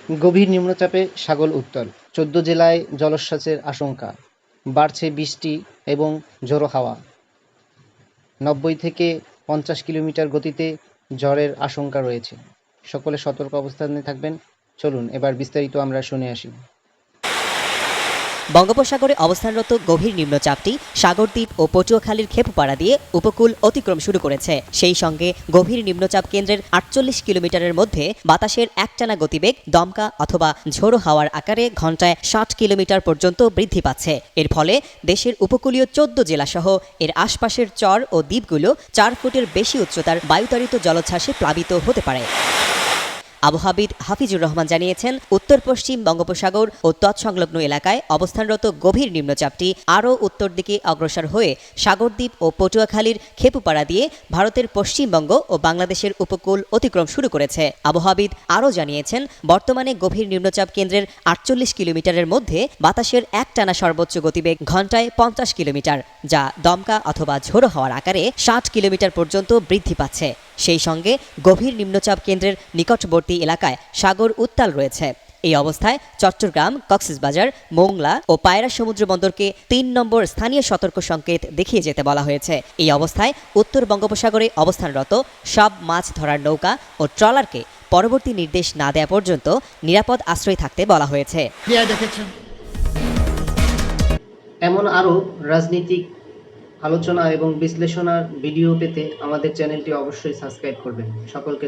গভীর নিম্নচাপে সাগর উত্তাল, ১৪ জেলায় জলোচ্ছ্বাসের আশঙ্কা, বাড়ছে বৃষ্টি এবং ঝোড়ো হাওয়া, ৯০ থেকে ৫০ কিলোমিটার গতিতে ঝড়ের আশঙ্কা রয়েছে। সকলে সতর্ক অবস্থানে থাকবেন। চলুন এবার বিস্তারিত আমরা শুনে আসি। বঙ্গোপসাগরে অবস্থানরত গভীর নিম্নচাপটি সাগরদ্বীপ ও পটুয়াখালীর খেপুপাড়া দিয়ে উপকূল অতিক্রম শুরু করেছে। সেই সঙ্গে গভীর নিম্নচাপ কেন্দ্রের ৪৮ কিলোমিটারের মধ্যে বাতাসের একটানা গতিবেগ দমকা অথবা ঝোড়ো হাওয়ার আকারে ঘন্টায় ৬০ কিলোমিটার পর্যন্ত বৃদ্ধি পাচ্ছে। এর ফলে দেশের উপকূলীয় ১৪ জেলাসহ এর আশপাশের চর ও দ্বীপগুলো ৪ ফুটের বেশি উচ্চতার বায়ুতাড়িত জলোচ্ছ্বাসে প্লাবিত হতে পারে। আবহাওয়াবিদ হাফিজুর রহমান জানিয়েছেন, উত্তর পশ্চিম বঙ্গোপসাগর ও তৎসংলগ্ন এলাকায় অবস্থানরত গভীর নিম্নচাপটি আরও উত্তর দিকে অগ্রসর হয়ে সাগরদ্বীপ ও পটুয়াখালীর খেপুপাড়া দিয়ে ভারতের পশ্চিমবঙ্গ ও বাংলাদেশের উপকূল অতিক্রম শুরু করেছে। আবহাওয়াবিদ আরও জানিয়েছেন, বর্তমানে গভীর নিম্নচাপ কেন্দ্রের ৪৮ কিলোমিটারের মধ্যে বাতাসের একটানা সর্বোচ্চ গতিবেগ ঘন্টায় ৫০ কিলোমিটার, যা দমকা অথবা ঝোড়ো হাওয়ার আকারে ৬০ কিলোমিটার পর্যন্ত বৃদ্ধি পাচ্ছে। সেই সঙ্গে গভীর নিম্নচাপ কেন্দ্রের নিকটবর্তী এলাকায় সাগর উত্তাল রয়েছে। এই অবস্থায় চট্টগ্রাম, কক্সবাজার, মোংলা ও পায়রা সমুদ্র বন্দরকে ৩ নম্বর স্থানীয় সতর্ক সংকেত দেখিয়ে যেতে বলা হয়েছে। এই অবস্থায় উত্তর বঙ্গোপসাগরে অবস্থানরত সব মাছ ধরার নৌকা ও ট্রলারকে পরবর্তী নির্দেশ না দেওয়া পর্যন্ত নিরাপদ আশ্রয় থাকতে বলা হয়েছে। এমন আরও রাজনৈতিক আলোচনা এবং বিশ্লেষণার ভিডিও পেতে আমাদের চ্যানেলটি অবশ্যই সাবস্ক্রাইব করবেন। সকলকে